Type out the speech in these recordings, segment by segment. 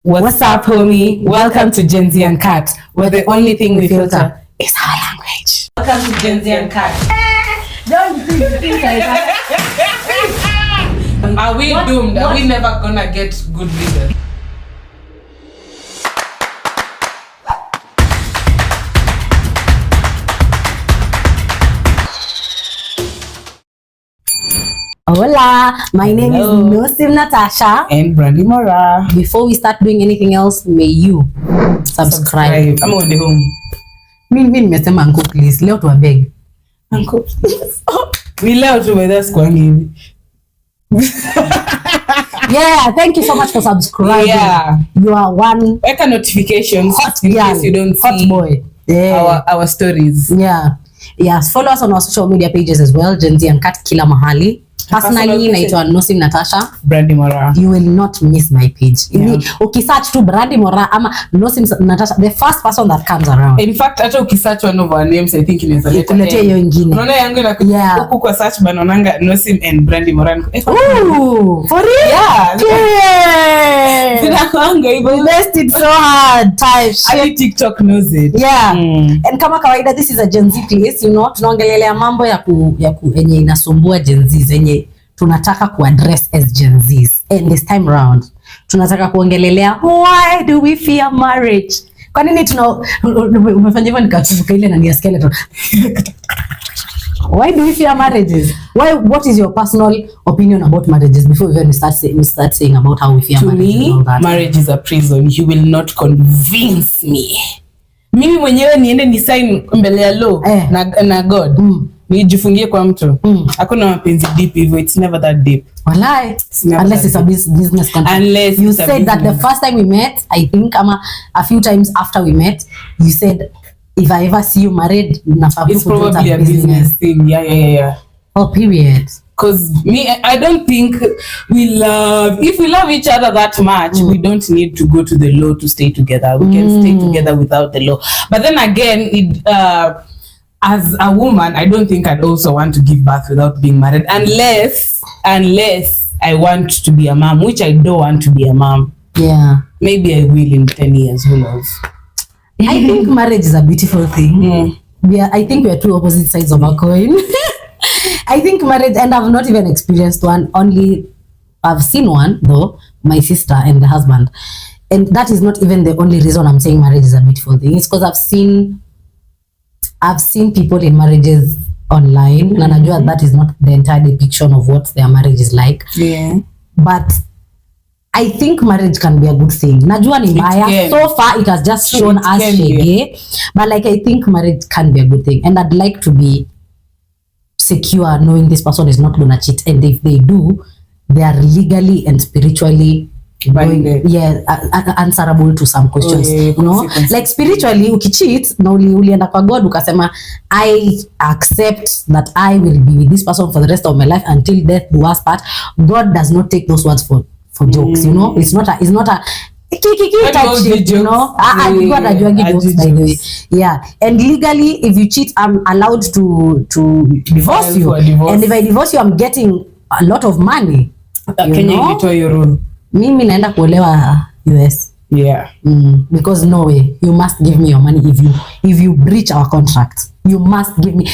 What's up, homie? Welcome to Genzs uncut, where the only thing we filter is our language. Welcome to Genzs uncut. Don't think like that. Are we doomed? Are we never gonna get good leaders? Hola, my name is Nosim Natasha and Brandy Mora. Before we start doing anything else, may you subscribe. I'm on the home. Mimi nimesema uncle please. Leo tuwabeg. Uncle. We leo tu weather squangi. Yeah, thank you so much for subscribing. Yeah. You are one Weka notifications in case you don't hot see boy. Yeah. our stories. Yeah. Yes, follow us on our social media pages as well, Genzs uncut kila mahali. Personally, naitwa Nosim Natasha. Brandy Mora. You will not miss my page. Yeah. Ukisearch tu Brandy Mora ama Nosim Natasha, the first person that comes around. In fact, hata ukisearch one of our names, I think inaweza kuletea hiyo ingine. Unaona yangu inakuja huku kwa search bar naonanga Nosim and Brandy Mora. Ooh, for real? Yeah. Yeah. Zinakuanga hivyo. We messed it so hard. Type shit. Only TikTok knows it. Yeah. And kama kawaida, this is a Gen Z place, you know, tunaongelelea mambo ya yenye inasumbua Gen Z, yenye tunataka kuaddress as Gen Zs. And this time round, tunataka kuongelelea why do we fear marriage? Kwa nini umefanya hivyo nikakumbuka ile na skeleton. Why do we fear marriages? What is your personal opinion about marriages before we start saying about how we fear marriages? To me, marriage is a prison. You will not convince me. Mimi mwenyewe niende ni sign mbele ya law na God. Nijifungie kwa mtu. Hakuna mapenzi deep hivyo. It's never that deep. Walai. Unless it's a business contract. Unless you said that the first time we met, I think a few times after we met, you said if I ever see you married, it's probably a business thing. Yeah. Oh, period. Because I don't think if we love each other that much, we don't need to go to the law to stay together. We can stay together without the law. But then again, as a woman, I don't think I'd also want to give birth without being married, unless I want to be a mom, which I don't want to be a mom. Yeah. Maybe I will in 10 years, who knows? I think marriage is a beautiful thing. I think we are two opposite sides of a coin. I think marriage, and I've not even experienced one, only I've seen one though, my sister and the husband. And that is not even the only reason I'm saying marriage is a beautiful thing. It's because I've seen people in marriages online, and I know that is not the entire depiction of what their marriage is like. Yeah. But I think marriage can be a good thing. Najua ni mbaya. So far it has just shown us shege. But like I think marriage can be a good thing. And I'd like to be secure knowing this person is not gonna cheat. And if they do, they are legally and spiritually answerable to some questions. You know? Like spiritually, ukicheat, na ulienda kwa God ukasema, I accept that I will be with this person for the rest of my life until death do us part. God does not take those words for jokes, you know. It's not a kiki type shit, you know. God ajuangi jokes, by the way. Yeah. And legally, if you cheat, I'm allowed to divorce you. And if I divorce you, I'm getting a lot of money. Kenya ilitoa hiyo rule. Mimi naenda kuolewa US. Yeah. Because no way, you must give me your money if you breach our contract. You must give me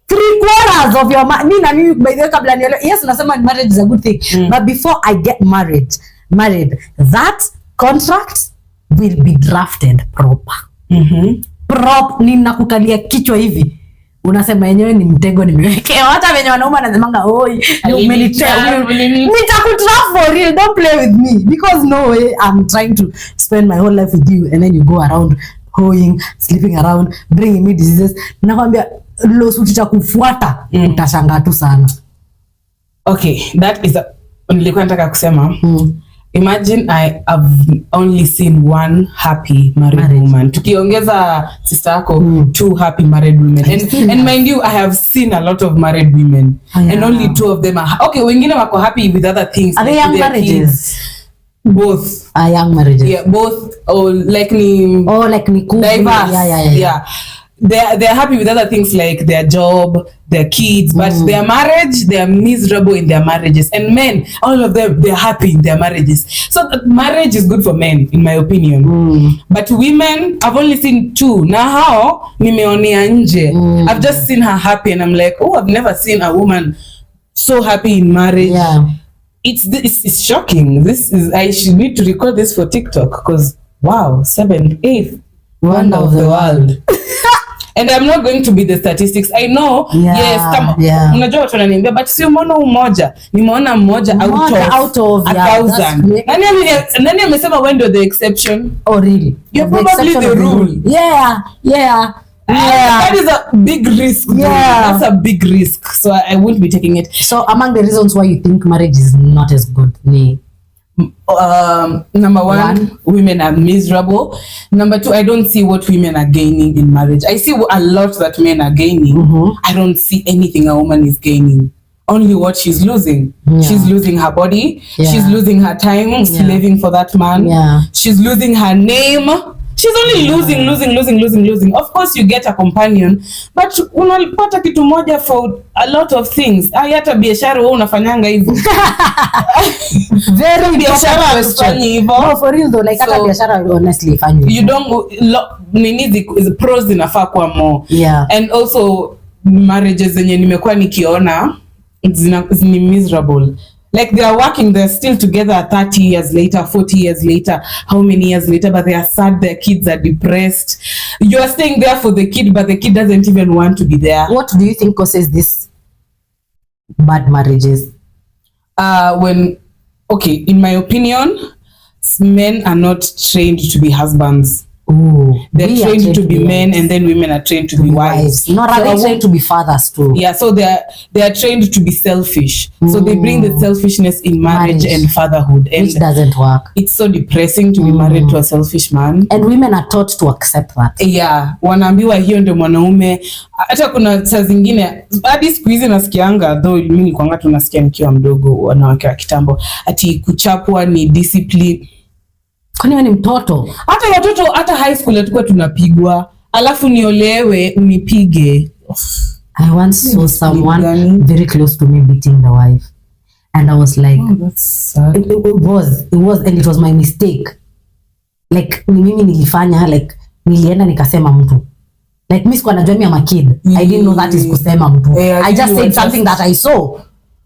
3/4 of your money. Mimi by the way kabla nielewe. Yes, nasema marriage is a good thing. But before I get married, that contract will be drafted proper. Ninakukalia kichwa hivi. Unasema yenyewe ni mtego nimewekea. Hata wenye wanaume wanasemanga oi umenitea. Nitakutrap for real. Don't play with me because no way I'm trying to spend my whole life with you and then you go around hoeing, sleeping around, bringing me diseases. Nakwambia lawsuit itakufuata. Utashangaa tu sana. Okay, that is nilikuwa nataka kusema. Imagine I have only seen one happy married woman. Tukiongeza sister yako, 2 happy married women. And mind you, I have seen a lot of married women. And only 2 of them are okay. Wengine wako happy with other things. Are they young marriages? Both. Young marriages. Yeah, both. Like ni cool. Diverse. Yeah. they're happy with other things like their job, their kids, but their marriage, they are miserable in their marriages. And men, all of them, they're happy in their marriages. So marriage is good for men, in my opinion. But women, I've only seen 2. Now how nimeonea nje. I've just seen her happy, and I'm like, oh, I've never seen a woman so happy in marriage. Yeah. It's shocking. I should need to record this for TikTok, because wow, 7th, 8th wonder of the world. And I'm not going to be the statistics. I know, yes, unajua watu wananiambia, but sio mmoja umoja. Nimeona mmoja out of 1,000. Nani amesema when do the exception? Oh really? You're probably the rule. Yeah. That is a big risk. Yeah. That's a big risk. So I won't be taking it. So among the reasons why you think marriage is not as good, number one, women are miserable. Number 2, I don't see what women are gaining in marriage. I see a lot that men are gaining. I don't see anything a woman is gaining. Only what she's losing. She's losing her body. She's losing her time slaving for that man. She's losing her name. She's only losing. Of course you get a companion, but unapata kitu moja for a lot of things. Hata biashara wewe unafanyanga hivyo. Very biashara hafanyi hivyo. No, for real though, like hata biashara honestly fanyi. You don't the pros zinafaa kuwa more. And also marriages zenye nimekuwa nikiona ni miserable. Like they are working, they're still together 30 years later, 40 years later, how many years later, but they are sad, their kids are depressed. You are staying there for the kid, but the kid doesn't even want to be there. What do you think causes this bad marriages? In my opinion, men are not trained to be husbands. They're trained to be men, and then women are trained to be wives. Not rather trained to be fathers too. Yeah, so they are trained to be selfish. So they bring the selfishness in marriage and fatherhood, and which doesn't work. It's so depressing to be married to a selfish man. And women are taught to accept that. Yeah, wanaambiwa hiyo ndio mwanaume. Hata kuna saa zingine hadi siku hizi nasikianga, though mimi kwanga tunasikia nikiwa mdogo, wanawake wa kitambo ati kuchapwa ni discipline. Kwani wewe ni mtoto? Hata watoto hata high school tulikuwa tunapigwa, alafu niolewe unipige. I once saw someone very close to me beating the wife, and I was like, oh, that's sad. It was and it was my mistake. Like ni mimi nilifanya, like nilienda nikasema mtu. Like mimi sikuwa najua mimi am a kid. I didn't know that is kusema mtu. I just said something that I saw.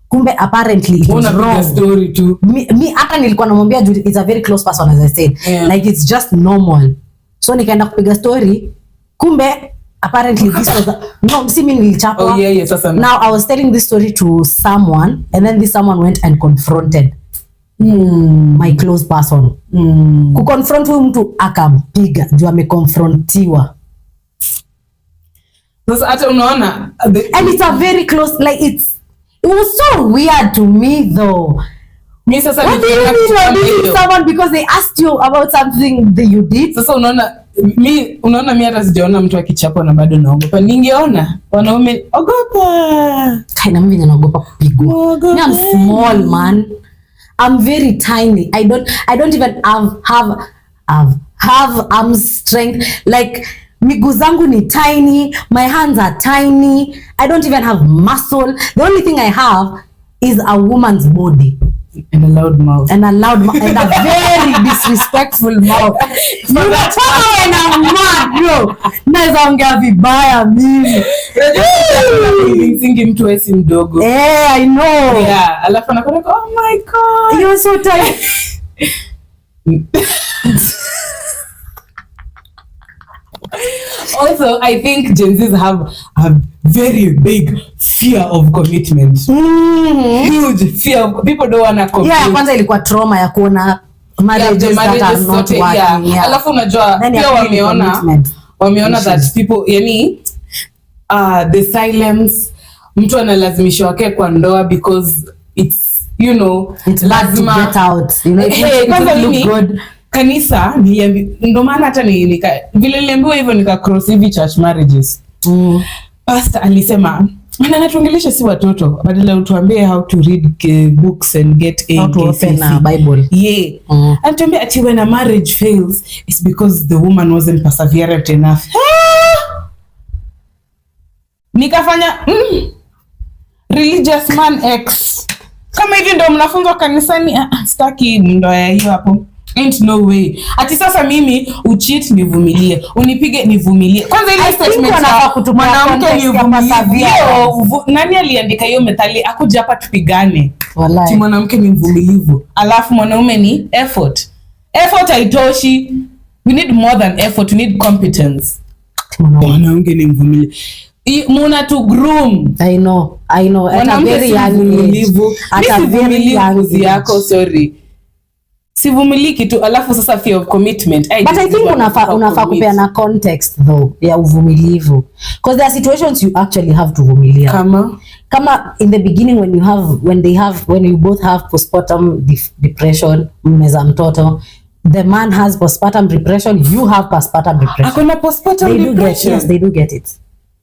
Kumbe apparently it was wrong. Story too. Me hata nilikuwa namwambia it's a very close person, as I said. Like it's just normal. So nikaenda kupiga story. Kumbe apparently this was no, si mimi nilichapwa. Now I was telling this story to someone, and then this someone went and confronted my close person. Kuconfront huyu mtu akampiga juu amekonfrontiwa. Sasa hata unaona, and it's a very close, like it was so weird to me though. What do you mean you're beating someone because they asked you about something that you did? Sasa unaona mi hata sijaona mtu akichapwa na bado naogopa. Ningeona wanaume ogopa. Kaina mimi naogopa kupigwa. I'm small man. I'm very tiny. I don't even have arm strength. Like miguu zangu ni tiny, my hands are tiny, I don't even have muscle. The only thing I have is a woman's body. And a loud mouth. And a very disrespectful mouth. You know when I'm mad, bro. Naweza ongea vibaya mimi. Singi mtu wesi mdogo. I know. Yeah, alafu anakuwa oh my god. You're so tired. Also, I think Genzs have a very big fear of commitment. Huge fear of, people don't wanna commit. Yeah, kwanza ilikuwa trauma ya kuona marriages that are not working. Yeah. Alafu unajua pia wameona that people, yani the silence, mtu analazimishwa wake kwa ndoa because it's, you know, it's bad to get out. You know, it look good. Kanisa ndo maana hata vile niliambiwa hivyo nika cross hivi church marriages. Pastor alisema anatuongelesha si watoto badala utuambie how to read books and get a Bible. Anatuambia ati when a marriage fails it's because the woman wasn't perseverant enough. nikafanya religious man X. Kama hivi ndio mnafunzwa kanisani, sitaki ndoa ya hiyo hapo. Ain't no way. Ati sasa mimi ucheat nivumilie, unipige nivumilie. Kwanza ile statement ya mwanamke nivumilie. Nani aliandika hiyo methali? Akuja hapa tupigane. Wallahi. Ti mwanamke ni mvumilivu. Alafu mwanaume ni effort. Effort haitoshi. We need more than effort, we need competence. Mwanamke ni mvumilivu. Muna to groom. I know. At a very young age. At a very young age. Yako, sorry. Sivumiliki tu, alafu sasa fear of commitment. But I think unafaa kupea na context though ya uvumilivu, because there are situations you actually have to vumilia. Kama in the beginning when you both have postpartum depression, mmeza mtoto, the man has postpartum depression, you have postpartum depression. Akona postpartum depression. Yes, they do get it.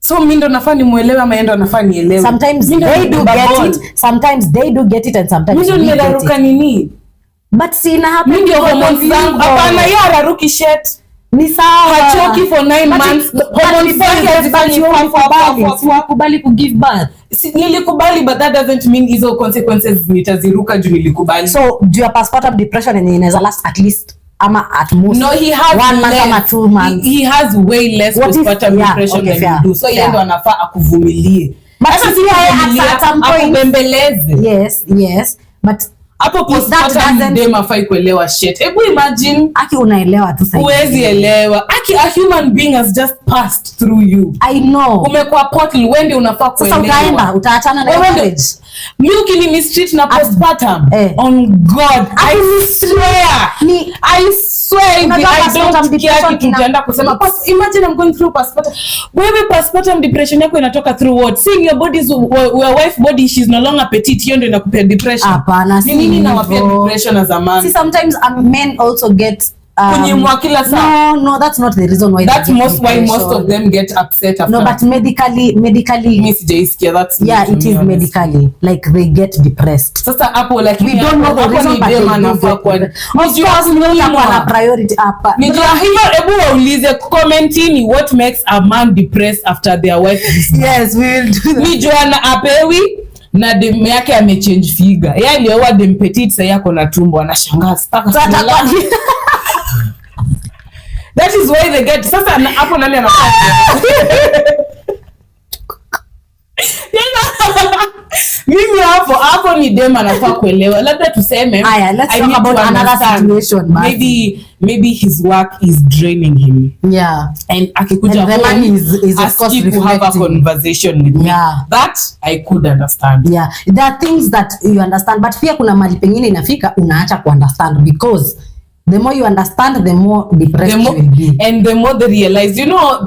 So mimi ndo nafaa nimuelewe ama ndo nafaa nielewe? Sometimes they do get it. Sometimes they do get it and sometimes we get it. Nini? But sina happen. Mimi ndio hormones zangu. Hapana, yeye hararuki shit. Ni sawa. Hachoki for 9 months. Hormones zake hazifanye kubali ku give birth. Nilikubali, but that doesn't mean hizo consequences nitaziruka juu nilikubali. So do your postpartum depression and inaweza last at least ama at most. No, he has 1 month ama 2 months. He has way less postpartum depression than you do. So yeye ndo anafaa akuvumilie. Hata si yeye at some point akubembeleze. Yes. But hapo postpartum dem afai kuelewa shit. Hebu imagine aki unaelewa tu sasa. Huwezi elewa. Aki a human being has just passed through you. I know. Umekuwa portal, wewe unafaa kuelewa. Sasa utaenda, utaachana na marriage. Milky ni mistreat na postpartum. On God, I swear. I swear if I don't care kitu kusema. Imagine I'm going through postpartum. Wewe postpartum depression yako inatoka through what? Seeing your body's your wife body, she's no longer petite, hiyo ndio inakupea depression. Hapana, nini inawapea depression as a man? See, sometimes men also get kunyimwa kila saa. No, that's not the reason why. That's most of them get upset after. No, but medically mimi sijaisikia that's. Yeah, it is medically, like they get depressed. Sasa hapo like we don't know the reason, but they do get. Of course, na priority hapa. Nijua hiyo, hebu waulize commentini what makes a man depressed after their wife is. Yes, we will do that. Nijua na apewi na dem yake amechange figure. Yeye alioa dem petite, sasa yako na tumbo, anashangaa staka. That is why they get. Sasa hapo nani anafanya? Mimi hapo ni dem anafaa kuelewa. Labda tuseme, let's talk about another situation. Maybe his work is draining him. Yeah. And akikuja home is of course to have a conversation with me. That I could understand. Yeah. There are things that you understand, but pia kuna mali pengine inafika unaacha ku understand, because the more you understand, the more depressed you will be. And the more they realize,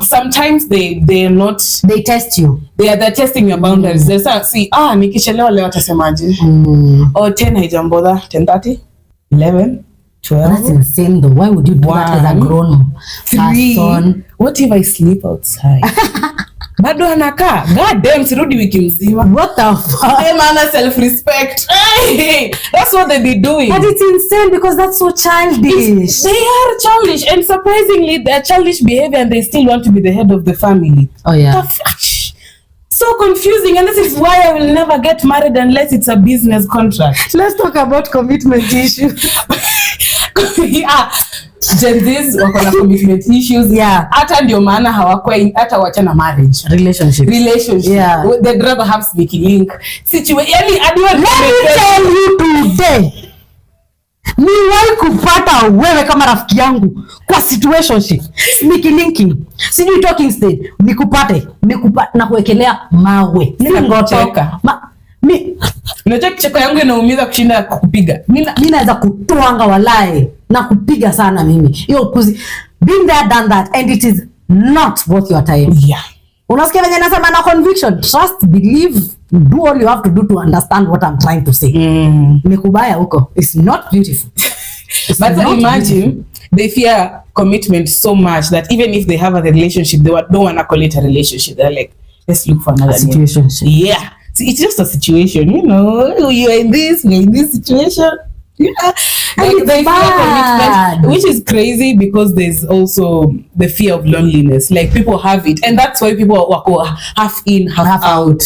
sometimes they're not. They test you. They're testing your boundaries. They say, see, nikishelewa leo atasemaje? 10 haijambodha, 10:30, 11, 12. That's insane though. Why would you do that as a grown person? What if I sleep outside? Bado anakaa. God damn, sirudi wiki mzima. What the fuck? Hey, man, self-respect. Hey, that's what they be doing. But it's insane because that's so childish. They are childish, and surprisingly, they're childish behavior, and they still want to be the head of the family. Oh yeah. So confusing, and this is why I will never get married unless it's a business contract. Let's talk about commitment issues. Yeah. Genzs wako na commitment issues. Yeah. Hata ndio maana hawakwai hata wachana marriage. Relationship. Yeah. They'd rather have sneaky link. Yani let me tell you today. Niwahi kupata wewe kama rafiki yangu kwa situationship. Sneaky linking. Sijui talking stage. Nikupate na kuwekelea mawe. Ninagotoka. Unajua kicheko yangu inaumiza kushinda kukupiga. Mimi naweza kutwanga walai na kupiga sana mimi. Hiyo been there, done that, and it is not worth your time. Yeah. Unasikia venye nasema na conviction, trust, believe, do all you have to do to understand what I'm trying to say. Nikubaya huko. It's not beautiful. But imagine they fear commitment so much that even if they have a relationship, they don't want to call it a relationship. They're like, let's look for another situation. Yeah. See, it's just a situation, you're in this situation. Like the fear of commitment, which is crazy because there's also the fear of loneliness. Like people have it, and that's why people wako half in, half out.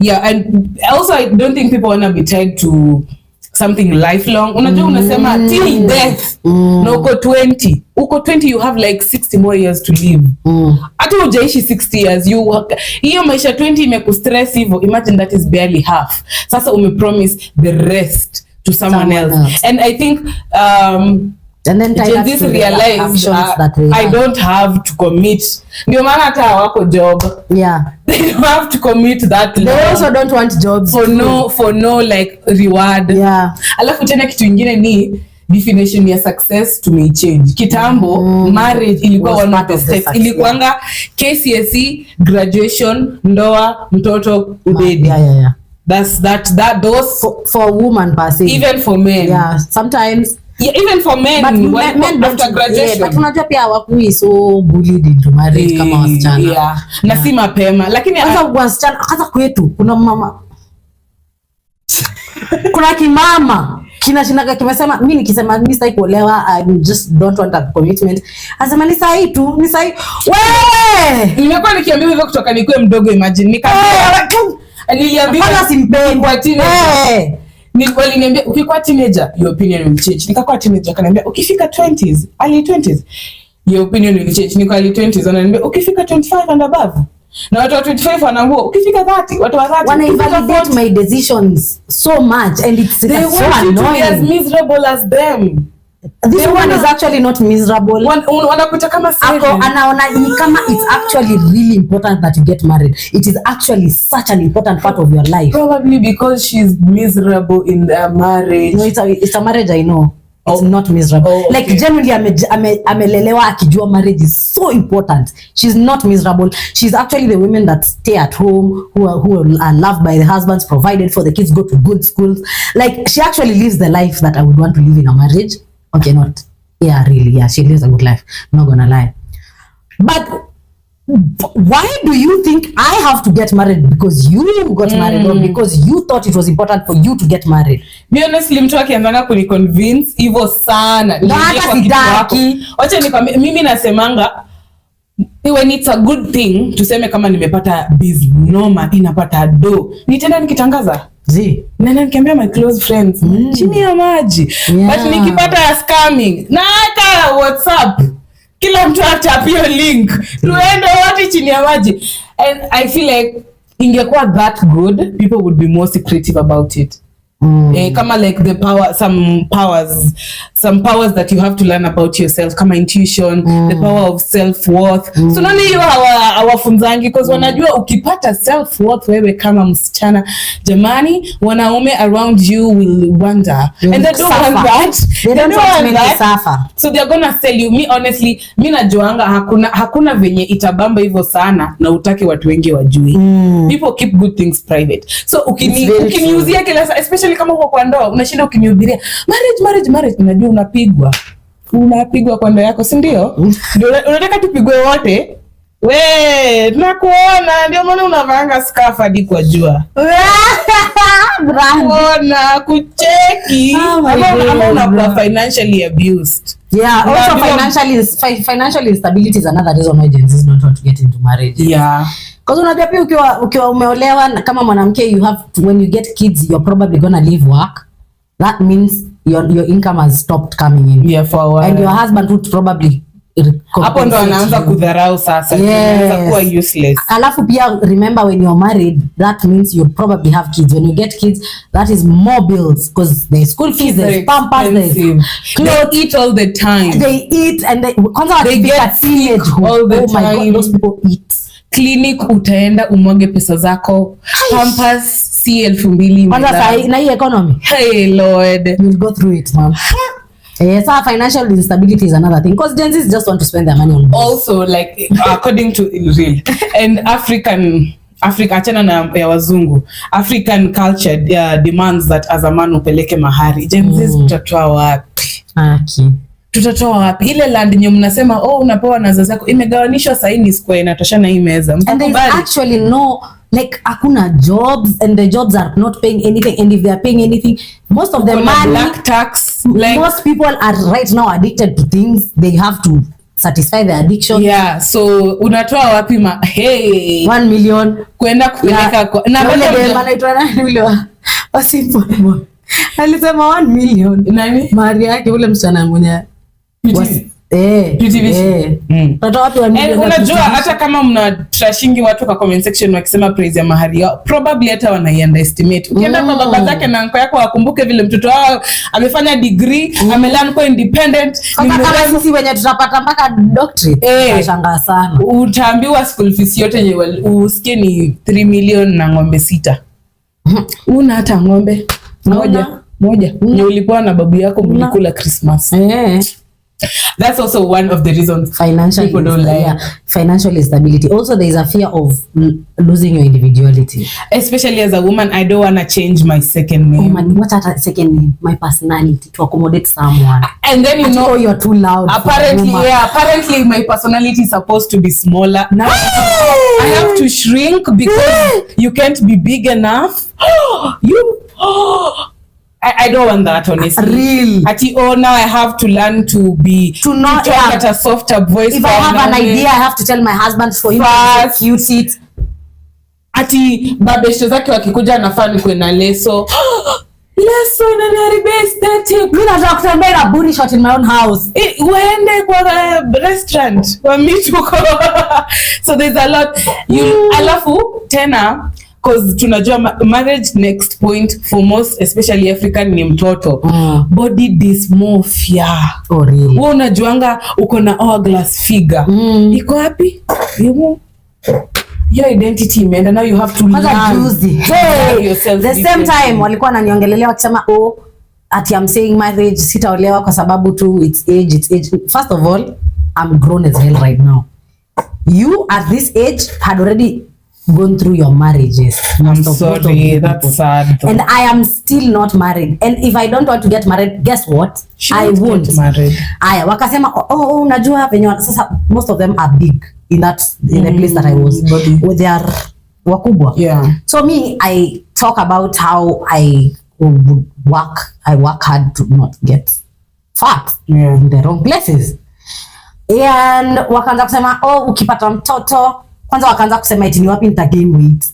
Yeah, and also I don't think people wanna be tied to something lifelong. Unajua unasema till death. Na uko 20. Uko 20, you have like 60 more years to live. Hata hujaishi 60 years. Hiyo maisha 20 imekustress hivyo. Imagine that is barely half. Sasa umepromise the rest to someone else. And I think and then Genzs realize I don't have to commit. Ndio maana hata hawako job. Yeah. They don't have to commit that long. They also don't want jobs for no like reward. Yeah. Alafu tena kitu ingine ni definition ya success tumechange. Kitambo marriage ilikuwa one of the steps. Ilikuanga KCSE, graduation, ndoa, mtoto, ubedi. Yeah. Those for women per se. Even for men. Yeah, sometimes. Yeah, even for men, men after graduation. But unajua pia hawakui so bullied into marriage kama wasichana. Yeah. Na si mapema. Lakini hata wasichana hata kwetu kuna mama kuna kimama kinashinaga kimesema mimi nikisema mimi sitaki kuolewa, I just don't want a commitment. Asema ni sahi tu, ni sahi. Wewe! Nimekuwa nikiambiwa hivyo kutoka nikuwe mdogo, imagine. Niliambiwa simpendi kwa teenager. Waliniambia ukikuwa teenager your opinion will change. Nikakuwa teenager akaniambia ukifika 20s, early 20s your opinion will change. Niko early 20s ananiambia ukifika 25 and above. Na watu wa 25 wanaambia ukifika 30, watu wa 30 wanna invalidate my decisions so much, and it's they so want annoying. To be as miserable as them. This one is actually not miserable. Wanakuta kama anaona ni kama it's actually really important that you get married. It is actually such an important part of your life. Probably because she's miserable in their marriage. No, it's a marriage, I know. It's not miserable. Okay. Like genuinely amelelewa akijua marriage is so important. She's not miserable. She's actually the women that stay at home, who are loved by the husbands, provided for, the kids go to good schools. Like she actually lives the life that I would want to live in a marriage. Okay, not. Yeah, really. Yeah, she lives a good life. I'm not gonna lie. But why do you think I have to get married because you got married, or because you thought it was important for you to get married? Be honestly, mtu akianza kuniconvince hivyo sana. Wacha nikwambie, mimi nasemanga when it's a good thing, tuseme kama nimepata biz noma, inapata do, nitenda nikitangaza. Nena nikiambia my close friends, chini ya maji. Yeah. But nikipata scamming, na hata WhatsApp, kila mtu atapio link, tuende wote chini ya maji. And I feel like ingekuwa that good, people would be more secretive about it. Kama like the power, some powers that you have to learn about yourself, kama intuition, the power of self-worth. So nani hiyo hawafunzangi, because wanajua ukipata self-worth wewe kama msichana, jamani, wanaume around you will wonder. And they don't want that. They don't want to suffer. So they're gonna sell you. Me honestly, mi najuanga hakuna venye itabamba hivyo sana na utake watu wengi wajui. People keep good things private. So ukiniuzia kila saa, especially kama uko kwa ndoa, unashinda ukinihubiria marriage, unajua unapigwa kwa ndoa yako, si ndio? Ndio unataka tupigwe wote. We, tunakuona, ndio maana unavanga scarf hadi kwa jua. Unaona kucheki. Ama unakuwa financially abused. Yeah, also financial instability is another reason why Genzs don't want to get into marriage. Yeah. Because unajua pia ukiwa umeolewa kama mwanamke, you have to, when you get kids you're probably gonna leave work. That means your income has stopped coming in. Yeah, for a while. And your husband would probably hapo ndo anaanza kudharau sasa. Anaanza kuwa useless. Alafu pia remember, when you're married, that means you probably have kids. When you get kids, that is more bills, because there's school fees, there's pampers, there's clothes. They eat all the time. They eat and they get sick all the time. My God, those people eat. Clinic utaenda umwage pesa zako. Pampers si 2,000. Kwanza na hii economy. Hey Lord. You'll go through it, man. Yes, financial instability is another thing, because Genzs just want to spend their money on bills. Also, like according to real and Africa achana na ya wazungu, African culture demands that as a man upeleke mahari. Genzs tutatoa wapi? Tutatoa wapi? Ile land nyo mnasema unapewa na wazazi wako imegawanishwa sasa, ni square inatoshana hii meza. And there's actually like hakuna jobs, and the jobs are not paying anything, and if they are paying anything, most of the money, black tax, like most people are right now addicted to things. They have to satisfy the addiction. Yeah, so unatoa wapi 1 million kwenda kupeleka kwa na wale anaitwa nani yule wa simple boy alisema 1 million nani mari yake ule msichana mwenye unatoa wapi 1 million? Unajua hata kama mna trashingi watu kwa comment section wakisema praise ya mahari yao, probably hata wana underestimate. Ukienda kwa baba zake na anko yako wakumbuke vile mtoto wao amefanya degree, amelearn kwa independent, kama sisi wenye tutapata mpaka doctorate. Nashangaa sana. Utaambiwa school fees yote yenye usikie ni 3 million na ng'ombe 6. Una hata ng'ombe moja ni ulipewa na babu yako mlikula Christmas. That's also one of the reasons people don't like. Yeah, financial instability. Also, there is a fear of losing your individuality. Especially as a woman, I don't want to change my second name. What are second name? My personality to accommodate someone. And then you're too loud. Apparently my personality is supposed to be smaller. Now I have to shrink because you can't be big enough. I don't want that, honestly. Real. Now I have to learn to talk at a softer voice. If I have an idea, I have to tell my husband for him to execute it. Babesho zake wakikuja nafaa nikuwe na leso inaniharibia aesthetic. Mimi nataka kutembea na booty shot in my own house. Uende kwa restaurant wa mituko. So there's a lot. Alafu tena cause tunajua marriage next point for most especially African ni mtoto. Body dysmorphia. Oh really? Wewe unajuanga uko na hourglass figure. Iko wapi? Your identity imeenda, now you have to learn. The same time walikuwa wananiongelelea wakisema ati I'm saying marriage sitaolewa kwa sababu tu it's age. First of all, I'm grown as hell right now. You at this age had already gone through your marriages. I'm sorry, that's sad though. And I am still not married, and if I don't want to get married, guess what? I won't get married. Aya wakasema unajua venye sasa most of them are big in the place that I was where they are wakubwa. So me, I talk about how I work hard to not get fat in the wrong places, and wakaanza kusema ukipata mtoto kwanza wakaanza kusema eti ni wapi nita gain weight.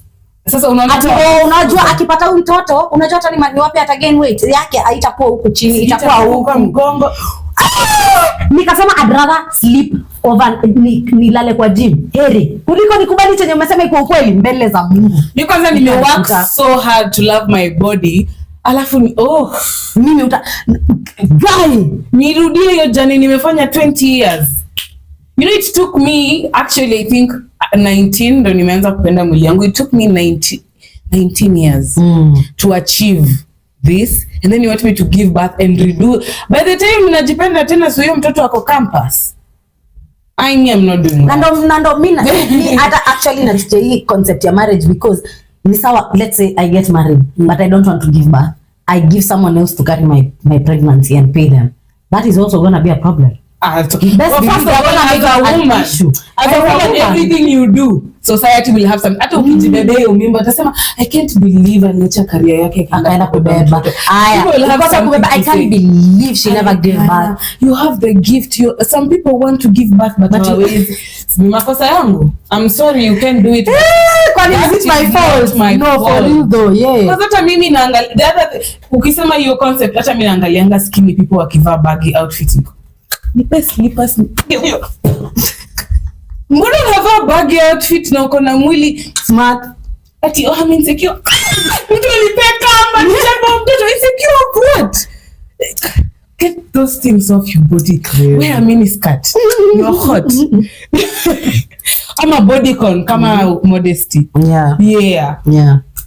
Sasa unajua akipata mtoto unajua hata ni wapi ata gain weight yake haitakuwa huku chini, itakuwa huku mgongo. Nikasema I'd rather sleep over nilale kwa gym heri kuliko nikubali chenye umesema iko ukweli mbele za Mungu. Mimi kwanza nimework so hard to love my body, alafu mimi nirudie hiyo journey nimefanya 20 years. It took me actually I think 19 ndo nimeanza kupenda mwili yangu. It took me 19 years to achieve this, and then you want me to give birth and redo. By the time najipenda tena, so hiyo mtoto wako campus. I'm not doing that. Nando mimi hata actually na hii concept ya marriage, because ni sawa, let's say I get married but I don't want to give birth. I give someone else to carry my pregnancy and pay them. That is also going to be a problem. As a woman, everything you do, society will have some. Hata ukijibebe umimba utasema I can't believe anacha career yake akaenda kubeba. I can't believe she never gave birth. You have the gift. Some people want to give birth but always ni makosa yangu. I'm sorry you can't do it. It's my fault. No, for you though. Because hata mimi naangalia ukisema hiyo concept, hata mimi naangalianga skinny people wakivaa baggy outfits. Nipe slippers. Mbona unavaa baggy outfit na uko na mwili smart? Ati I'm insecure. Mtu nipe kama nisema mtoto insecure what? Get those things off your body. Wear a mini skirt. You're hot. I'm a bodycon kama modesty. Yeah.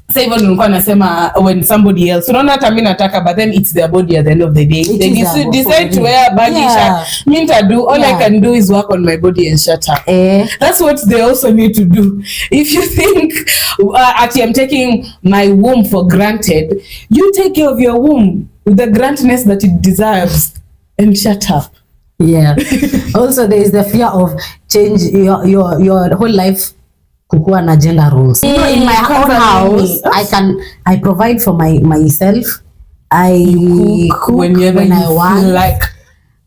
Sasa hivyo nilikuwa nasema when somebody else, unaona hata mimi nataka, but then it's their body at the end of the day. They decide to wear a baggy shirt. Me to do all I can do is work on my body and shut up. That's what they also need to do. If you think I'm taking my womb for granted, you take care of your womb with the grantness that it deserves and shut up. Also there is the fear of change your whole life kukuwa na gender roles. You know, in my own house, I provide for myself. I cook when I want. Like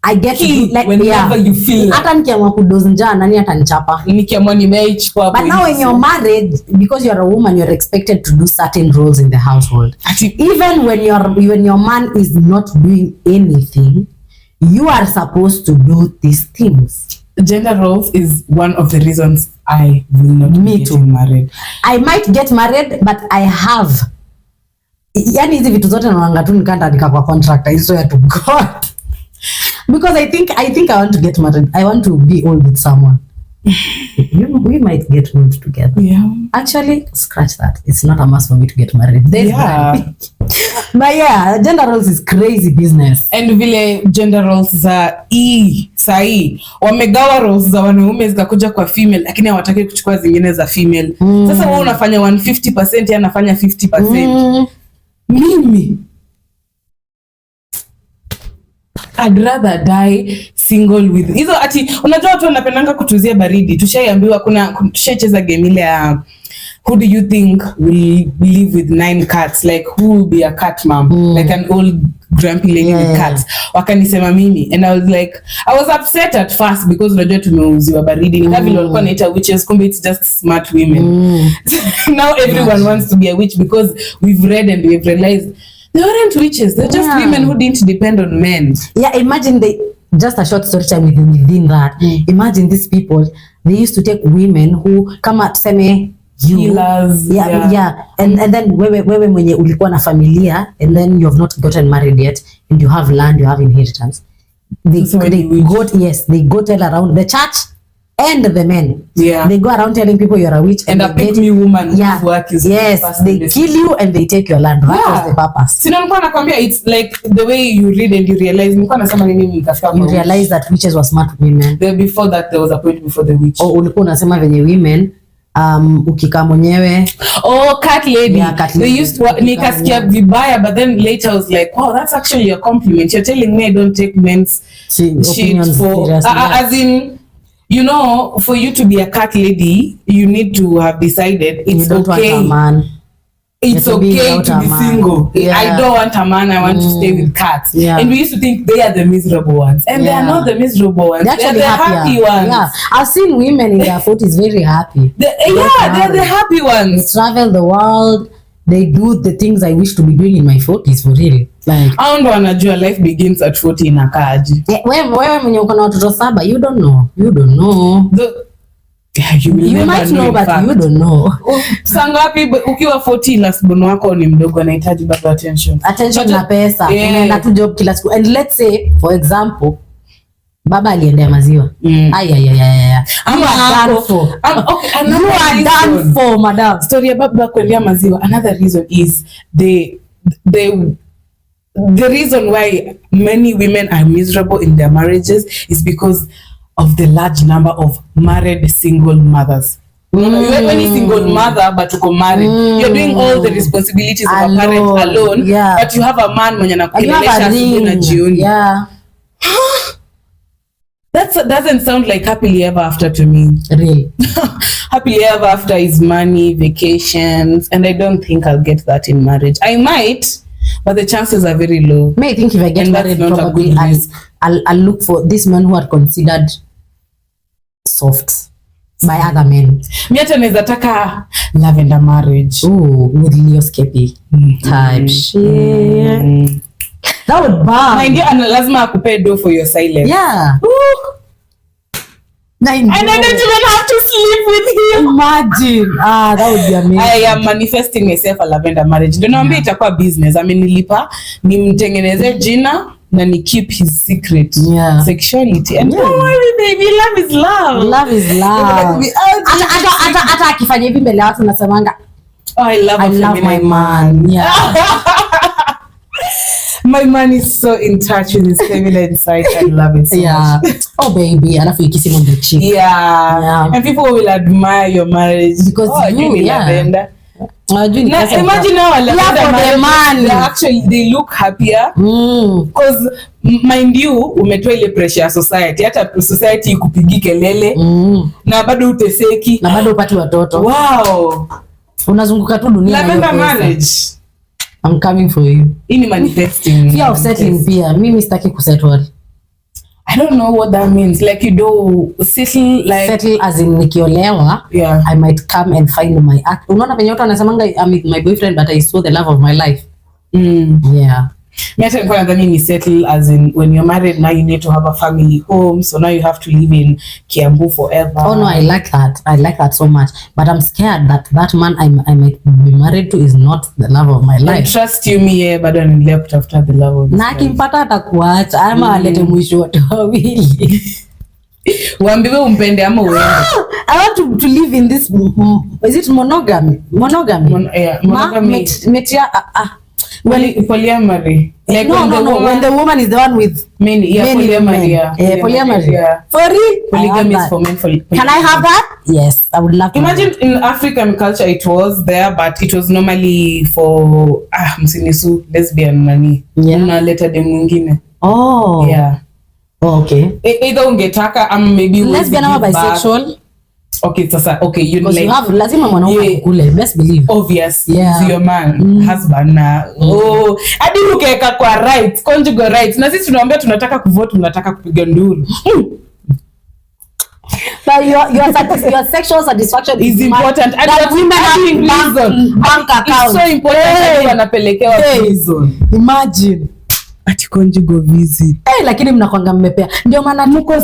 I get to do, like, whenever you feel like. Hata nikiamua kudoze njaa nani atanichapa? Nikiamua nimeichukua. But now when you're married, because you're a woman, you're expected to do certain roles in the household. Even when your man is not doing anything, you are supposed to do these things. Gender roles is one of the reasons I will not be getting married. I might get married, but I have. Yani hizi vitu zote naanga tu nikaandika kwa contract. I swear to God. Because I think I want to get married. I want to be old with someone. We might get old together. Yeah. Actually, scratch that. It's not a must for me to get married. But yeah, gender roles is crazy business. And vile gender roles za sahi wamegawa roles za wanaume zikakuja kwa female, lakini hawataki kuchukua zingine za female. Sasa wewe unafanya 150%, yeye anafanya 50%. Mimi I'd rather die single with hizo ati unajua watu wanapendanga kutuzia baridi. Tushaiambiwa tushaicheza game ile ya who do you think will live with 9 cats, like who will be a cat mom, like an old grumpy lady with cats. Wakanisema mimi, and I was like, I was upset at first because unajua tumeuziwa baridi, ni kama vile walikuwa naita witches, kumbe it's just smart women. Now everyone wants to be a witch because we've read and we've realized they weren't witches. They're just women who didn't depend on men. Yeah, imagine just a short story time within that. Imagine these people, they used to take women who kama tuseme healers. Yeah. And then wewe mwenye ulikuwa na familia and then you have not gotten married yet and you have land, you have inheritance. They go tell around the church and the men. Yeah. They go around telling people you're a witch and a pick me woman. Yeah. Work is they kill you and they take your land. That was the purpose. Sina nilikuwa nakwambia it's like the way you read and you realize. Nilikuwa nasema nini nikafika you realize that witches were smart women. Before that there was a point before the witch. Ulikuwa unasema venye women ukikaa mwenyewe cat lady. Yeah, cat lady. They used to nikasikia vibaya, but then later I was like, oh, that's actually a compliment. You're telling me I don't take men's shit for as in, you know, for you to be a cat lady, you need to have decided it's okay. It's okay to be single. Yeah. I don't want a man. I want to stay with cats. Yeah. And we used to think they are the miserable ones, and they are not the miserable ones. They're the happy ones. Yeah, I've seen women in their 40s very happy. They're the happy ones. They travel the world. They do the things I wish to be doing in my 40s for real. Like, I don't wanna do life begins at 40 in a kaji. Wewe mwenye uko na watoto 7, you don't know. You might know but you don't know. Sangapi ukiwa 40 last born wako ni mdogo, anahitaji bado attention na pesa. Unaenda tu job kila siku. And let's say for example baba aliendea maziwa. You are done for, madam. Story ya baba kuendea maziwa. Another reason is the reason why many women are miserable in their marriages is because of the large number of married single mothers. When you're single mother but uko married, you're doing all the responsibilities of a parent alone, but you have a man mwenye anakuelewesha asubuhi na jioni. That doesn't sound like happily ever after to me. Really? Happily ever after is money, vacations, and I don't think I'll get that in marriage. I might, but the chances are very low. I think if I get married, probably I'll look for this man who are considered soft by other men. Mi hata naweza taka lavender marriage. With Leo Skepi type shit. That would bang. My dear, lazima akupe do for your silence. Yeah. And I don't even have to sleep with him. Imagine. That would be amazing. I am manifesting myself a lavender marriage. Ndio naambia itakuwa business. Amenilipa nimtengeneze jina na ni keep his secret. Sexuality. And don't worry baby, love is love. Love is love. Hata akifanya hivi mbele watu nasemanga, I love my man. My man is so in touch with his feminine side. I love it so much. Oh baby, alafu you kiss him on the cheek. And people will admire your marriage because you lavender. Imagine now actually they look happier because mind you umetoa ile pressure ya society, hata society ikupigi kelele na bado uteseki na bado upati watoto. Wow, unazunguka tu dunia na hiyo manage. I'm coming for you. Ini manifesting. Fear of settling pia. Mimi sitaki kusettle. I don't know what that means. Like you do settle, like settle as in nikiolewa. Yeah. I might come and find my act. Unaona penye watu wanasemanga I'm with my boyfriend but I saw the love of my life. Yeah. Me settle as in when you're married now you need to have a family home, so now you have to live in Kiambu forever. Oh no, I like that so much, but I'm scared that man I might be married to is not the love of my life. I trust you me bado anaendelea kutafuta the love of na akimpata atakuacha ama alete mwisho wote wawili. Waambiwe umpende ama uende. I want to live in this is it monogamy? Monogamy. Polyamory. Like no. When the woman is the one with many, polyamory. Polyamory. For real? Polygamy is for men. Can I have that? Yes, I would love to. Imagine in African culture it was there, but it was normally for msinisu lesbian nani. Unaleta dem mwingine. Oh. Yeah. Oh, okay. Either ungetaka maybe lesbian or bisexual. Okay, sasa you like you have lazima mwanaume kule, best believe. Obvious. Yeah. Your man, husband na hadi ukeka kwa rights, conjugal rights. Na sisi tunaambia tunataka kuvote, tunataka kupiga nduru. But your sexual satisfaction is important. And that women have bank account. It's so important wanapelekewa prison. Imagine ati conjugal visit. Lakini mnakwanga mmepea. Ndio maana mko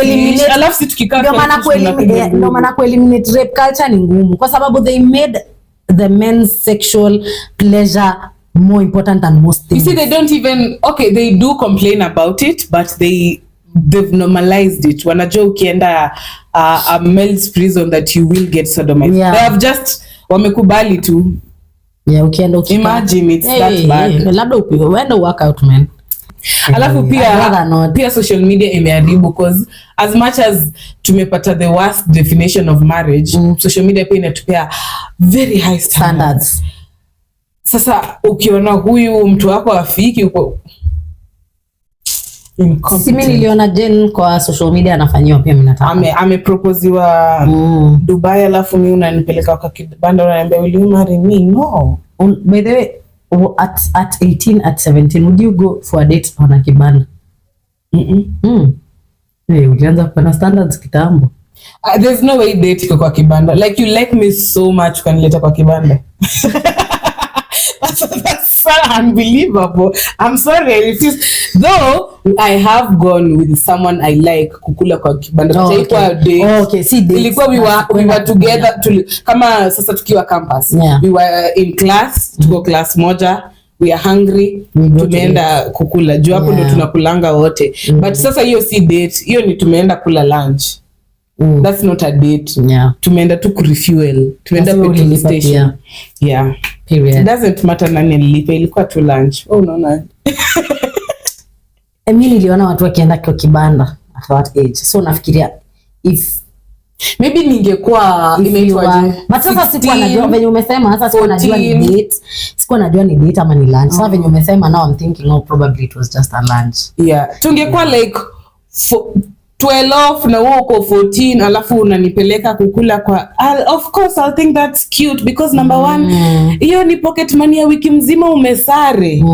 eliminate. Alafu si tukikaa ndio maana eliminate rape culture ni ngumu kwa sababu they made the men's sexual pleasure more important than most things. You see, they don't even they do complain about it, but they've normalized it. Wanajua ukienda a male's prison that you will get sodomized. Yeah. They have just wamekubali tu. Yeah, ukienda imagine it's that bad. Labda uende work out man. Alafu pia social media imeharibu because as much as tumepata the worst definition of marriage, social media pia inatupea very high standards. Sasa ukiona huyu mtu wako afiki uko Simi niliona Jen kwa social media anafanyiwa pia mnataka. Ameproposiwa Dubai, alafu mimi unanipeleka kwa kibanda unaniambia will you marry me? No. By the way, at 18, at 17, would you go for a date on a kibanda? Ulianza kwa standards kitambo. There's no way date kwa kibanda. Like you like me so much ukanileta kwa kibanda. That's so unbelievable. I'm sorry, I refuse. Though I have gone with someone I like kukula kwa kibanda. Okay. See, ilikuwa we were together kama sasa tukiwa campus. Yeah. We were in class, tuko class moja. We are hungry. Tumeenda kukula. Juu hapo ndo tunakulanga wote. But sasa hiyo si date. Hiyo ni tumeenda kula lunch. That's not a date. Yeah. Tumeenda tu kurefuel. Tumeenda petrol station. Yeah. Period. It doesn't matter nani nilipa, ilikuwa tu lunch. Unaona. Mimi niliona watu wakienda kwa kibanda at that age. So nafikiria if maybe ningekuwa inaitwaje. But sasa sikuwa najua venye umesema, sasa sikuwa najua ni date. Sikuwa najua ni date ama ni lunch. Sasa venye umesema now I'm thinking probably it was just a lunch. Yeah. Tungekuwa like 12 na wewe uko 14 alafu unanipeleka kukula kwa of course I'll think that's cute because number one hiyo ni pocket money ya wiki mzima umesare.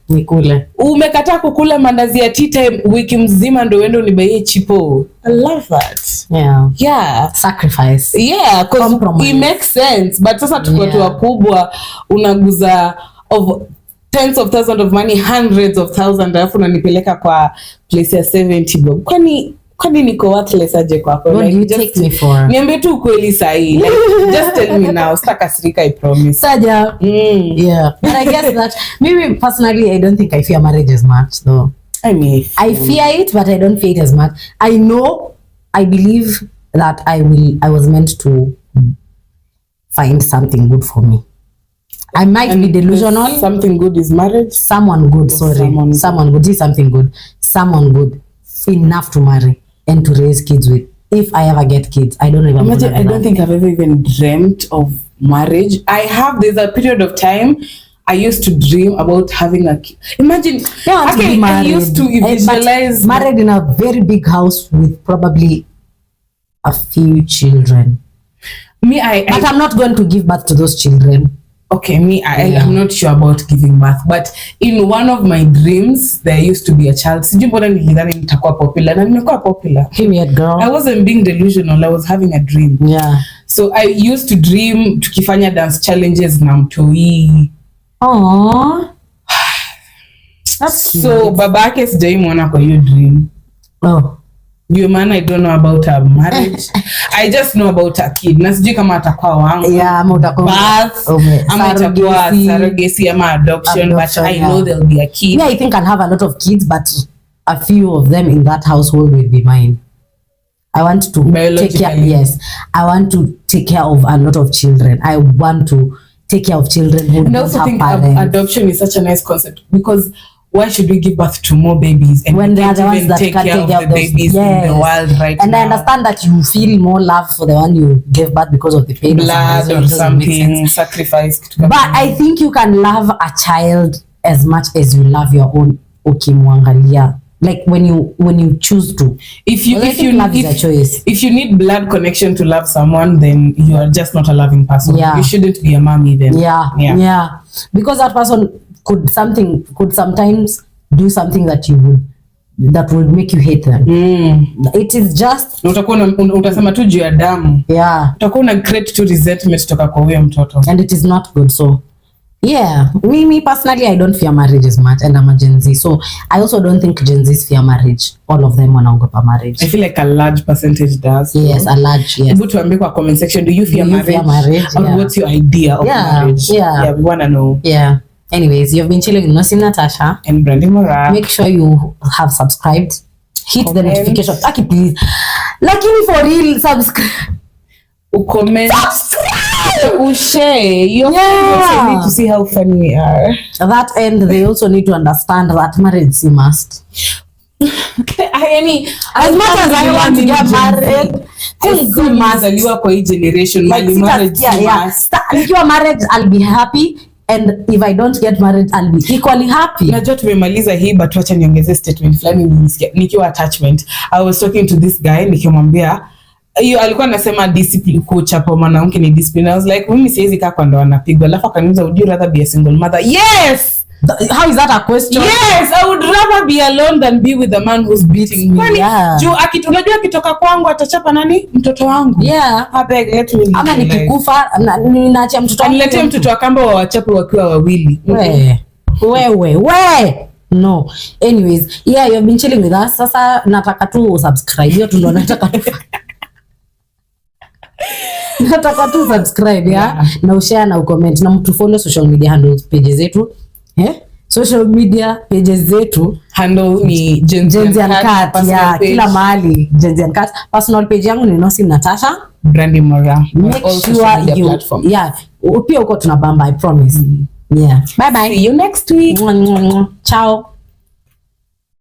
Nikule. Umekataa kukula mandazi ya tea time wiki mzima ndio uende unibaie chipo. I love that. Yeah. Sacrifice. Yeah, because it makes sense. But sasa tuko tu wakubwa unaguza of tens of thousands of money, hundreds of thousands alafu unanipeleka kwa place ya 70 bob. Kwani niko worthless aje kwako? What do you take me for? Niambie tu ukweli sahi. Like just tell me now. Sitakasirika, I promise. Saja. Yeah. But I guess that maybe personally I don't think I fear marriage as much though. I mean, I fear it but I don't fear it as much. I believe that I was meant to find something good for me. I might be delusional. Something good is marriage. Someone good, someone good. See something good. Someone good enough to marry and to raise kids with. If I ever get kids, I don't even. Imagine, I don't think I've ever even dreamt of marriage. There's a period of time I used to dream about having a kid. Imagine, I used to visualize married in a very big house with probably a few children. But I'm not going to give birth to those children. Okay, I'm not sure about giving birth, but in one of my dreams there used to be a child. Sijui mbona nilidhani nitakuwa popular na nimekuwa popular. Period, girl. I wasn't being delusional, I was having a dream. Yeah. So I used to dream tukifanya dance challenges na mtoi. Aww. That's cute. So babake sijaimwona kwa hiyo dream. Oh. Ndio maana I don't know about her marriage. I just know about her kid. Na sijui kama atakuwa wangu. Yeah, ama utakuwa birth, ama itakuwa surrogacy ama adoption, but I know there'll be a kid. Yeah, I think I'll have a lot of kids, but a few of them in that household will be mine. I want to take care. Yes, I want to take care of a lot of children. I want to take care of children who don't have parents. Adoption is such a nice concept, because why should we give birth to more babies and when they are the ones that take care of the babies in the world right now? And I understand that you feel more love for the one you gave birth because of the pain, blood or something, sacrifice. But I think you can love a child as much as you love your own. Ukimwangalia, like when you choose to. If you need blood connection to love someone, then you are just not a loving person. Yeah. You shouldn't be a mommy then. Yeah. Because that person could sometimes do something that would make you hate them. It is just utasema tu juu ya damu. Yeah. Utakuwa una create to resentment kutoka kwa huyo mtoto. And it is not good. So yeah, me personally, I don't fear marriage as much, and I'm a Gen Z, so I also don't think Gen Zs fear marriage. All of them wanaogopa marriage. I feel like a large percentage does. Yes, a large, yes. Hebu tuambie kwa comment section, do you fear marriage? Or what's your idea of marriage? Yeah, we wanna know. Yeah. Anyways, you've been chilling with Nosim Natasha and Brandy Mora. Make sure you have subscribed. Hit the notification. Lucky, please. Lucky for real, subscribe. Comment. Subscribe. Share. Your friends also need to see how funny we are. That end, they also need to understand that marriage you must. As much as I want to get married, mazaliwa kwa hii generation, nikiwa married, I'll be happy. And if I don't get married, I'll be equally happy. Najua tumemaliza hii, but wacha niongeze statement fulani nikiwa attachment. I was talking to this guy, nikimwambia alikuwa anasema discipline, kuchapa mwanamke ni discipline. I was like, mimi siwezi kaa kwa ndoa napigwa. Alafu akaniuliza, would you rather be a single mother? Yes! How is that a question? Yes, I would rather be alone than be with a man who's beating me. Juu unajua akitoka kwangu atachapa nani? Mtoto wangu. Yeah. Let me ama nikikufa ninaachia mtoto wangu. Aniletea mtoto wa kamba wachape wakiwa wawili. Wewe. No. Anyways, yeah, you've been chilling with us. Sasa nataka tu subscribe. Hiyo tu ndo nataka tu. Nataka tu subscribe, yeah? Na ushare na ucomment na mtu follow social media handles pages zetu. Social media pages zetu handle ni Genzs uncut, yeah, kila mahali Genzs uncut. Personal page yangu ni Nosim Natasha Brandy Mora. Make sure you pia uko tunabamba, I promise. Yeah, bye bye, see you next week. Ciao.